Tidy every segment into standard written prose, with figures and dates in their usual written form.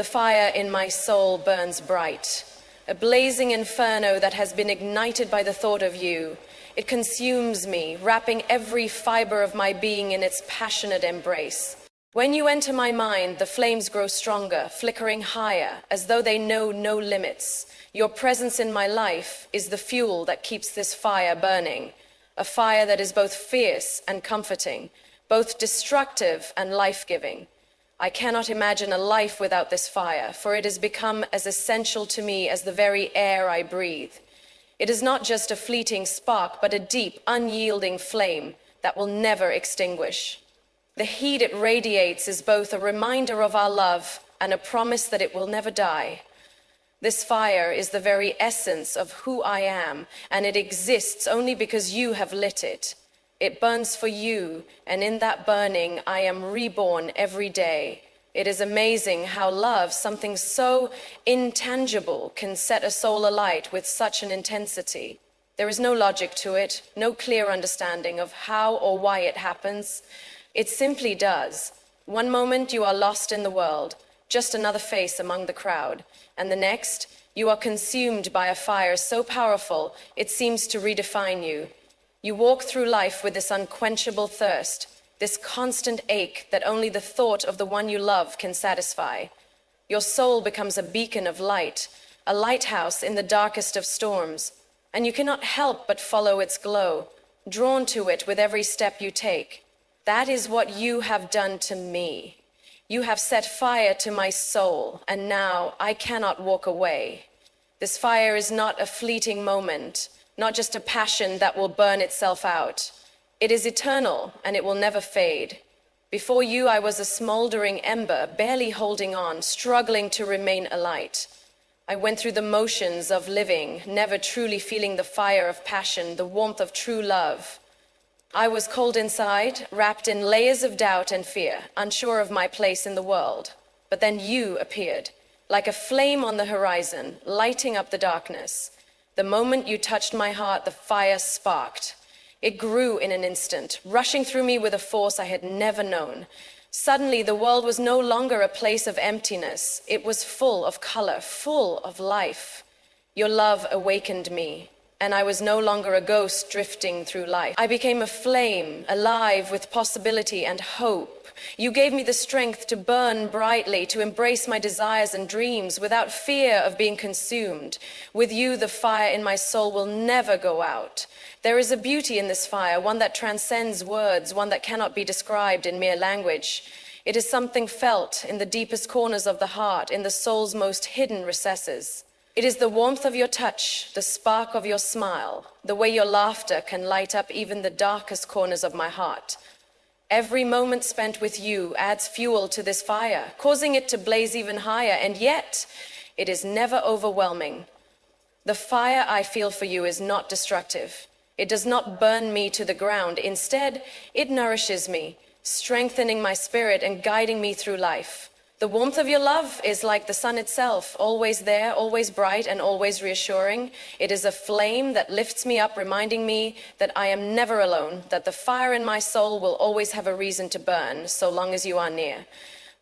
The fire in my soul burns bright, a blazing inferno that has been ignited by the thought of you. It consumes me, wrapping every fiber of my being in its passionate embrace. When you enter my mind, the flames grow stronger, flickering higher, as though they know no limits. Your presence in my life is the fuel that keeps this fire burning, a fire that is both fierce and comforting, both destructive and life-giving. I cannot imagine a life without this fire, for it has become as essential to me as the very air I breathe. It is not just a fleeting spark, but a deep, unyielding flame that will never extinguish. The heat it radiates is both a reminder of our love and a promise that it will never die. This fire is the very essence of who I am, and it exists only because you have lit it. It burns for you, and in that burning, I am reborn every day. It is amazing how love, something so intangible, can set a soul alight with such an intensity. There is no logic to it, no clear understanding of how or why it happens. It simply does. One moment you are lost in the world, just another face among the crowd, and the next you are consumed by a fire so powerful it seems to redefine you. You walk through life with this unquenchable thirst, this constant ache that only the thought of the one you love can satisfy. Your soul becomes a beacon of light, a lighthouse in the darkest of storms, and you cannot help but follow its glow, drawn to it with every step you take. That is what you have done to me. You have set fire to my soul, and now I cannot walk away. This fire is not a fleeting moment, not just a passion that will burn itself out. It is eternal, and it will never fade. Before you, I was a smoldering ember, barely holding on, struggling to remain alight. I went through the motions of living, never truly feeling the fire of passion, the warmth of true love. I was cold inside, wrapped in layers of doubt and fear, unsure of my place in the world. But then you appeared, like a flame on the horizon, lighting up the darkness. The moment you touched my heart, the fire sparked. It grew in an instant, rushing through me with a force I had never known. Suddenly, the world was no longer a place of emptiness. It was full of color, full of life. Your love awakened me, and I was no longer a ghost drifting through life. I became a flame, alive with possibility and hope. You gave me the strength to burn brightly, to embrace my desires and dreams without fear of being consumed. With you, the fire in my soul will never go out. There is a beauty in this fire, one that transcends words, one that cannot be described in mere language. It is something felt in the deepest corners of the heart, in the soul's most hidden recesses. It is the warmth of your touch, the spark of your smile, the way your laughter can light up even the darkest corners of my heart. Every moment spent with you adds fuel to this fire, causing it to blaze even higher, and yet it is never overwhelming. The fire I feel for you is not destructive. It does not burn me to the ground. Instead, it nourishes me, strengthening my spirit and guiding me through life. The warmth of your love is like the sun itself, always there, always bright, and always reassuring. It is a flame that lifts me up, reminding me that I am never alone, that the fire in my soul will always have a reason to burn, so long as you are near.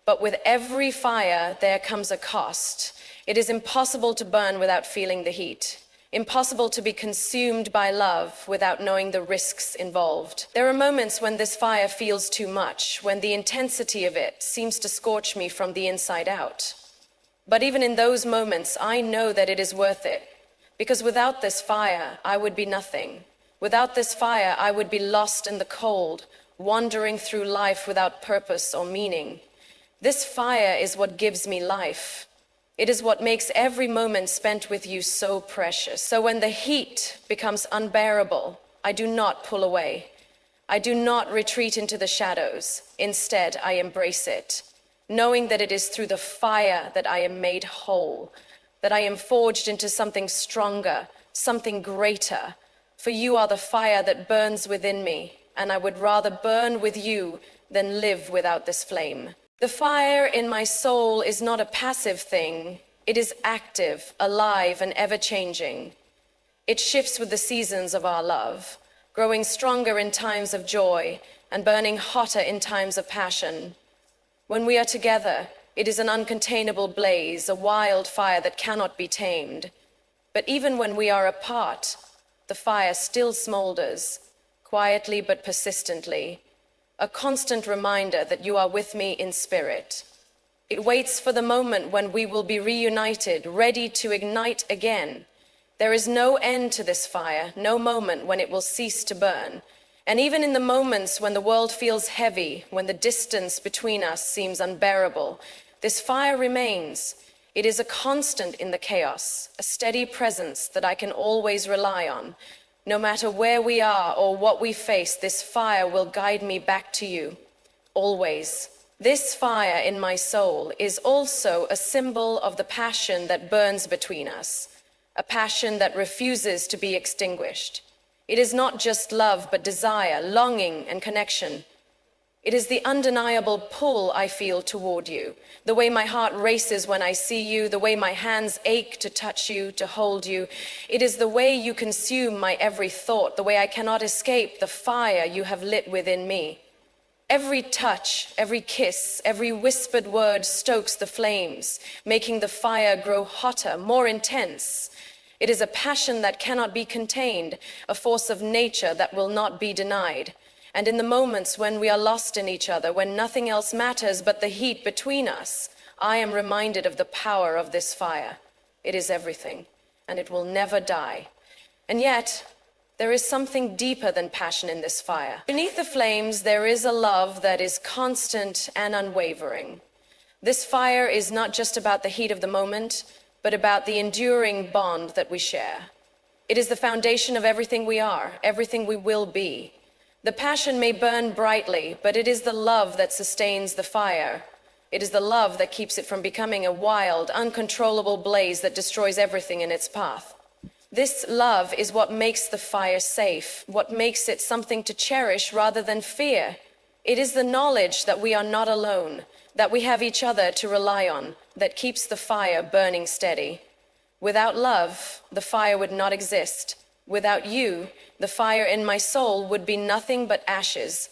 But with every fire, there comes a cost. It is impossible to burn without feeling the heat. Impossible to be consumed by love without knowing the risks involved. There are moments when this fire feels too much, when the intensity of it seems to scorch me from the inside out. But even in those moments, I know that it is worth it, because without this fire, I would be nothing. Without this fire, I would be lost in the cold, wandering through life without purpose or meaning. This fire is what gives me life. It is what makes every moment spent with you so precious. So when the heat becomes unbearable, I do not pull away. I do not retreat into the shadows. Instead, I embrace it, knowing that it is through the fire that I am made whole, that I am forged into something stronger, something greater. For you are the fire that burns within me, and I would rather burn with you than live without this flame. The fire in my soul is not a passive thing. It is active, alive, and ever-changing. It shifts with the seasons of our love, growing stronger in times of joy and burning hotter in times of passion. When we are together, It is an uncontainable blaze, a wildfire that cannot be tamed. But even when we are apart, the fire still smolders, quietly but persistently, a constant reminder that you are with me in spirit. It waits for the moment when we will be reunited, ready to ignite again. There is no end to this fire, no moment when it will cease to burn. And even in the moments when the world feels heavy, when the distance between us seems unbearable, this fire remains. It is a constant in the chaos, a steady presence that I can always rely on. No matter where we are or what we face, this fire will guide me back to you, always. This fire in my soul is also a symbol of the passion that burns between us, a passion that refuses to be extinguished. It is not just love, but desire, longing, and connection. It is the undeniable pull I feel toward you, the way my heart races when I see you, the way my hands ache to touch you, to hold you. It is the way you consume my every thought, the way I cannot escape the fire you have lit within me. Every touch, every kiss, every whispered word stokes the flames, making the fire grow hotter, more intense. It is a passion that cannot be contained, a force of nature that will not be denied. And in the moments when we are lost in each other, when nothing else matters but the heat between us, I am reminded of the power of this fire. It is everything, and it will never die. And yet, there is something deeper than passion in this fire. Beneath the flames, there is a love that is constant and unwavering. This fire is not just about the heat of the moment, but about the enduring bond that we share. It is the foundation of everything we are, everything we will be. The passion may burn brightly, but it is the love that sustains the fire. It is the love that keeps it from becoming a wild, uncontrollable blaze that destroys everything in its path. This love is what makes the fire safe, what makes it something to cherish rather than fear. It is the knowledge that we are not alone, that we have each other to rely on, that keeps the fire burning steady. Without love, the fire would not exist. Without you, the fire in my soul would be nothing but ashes.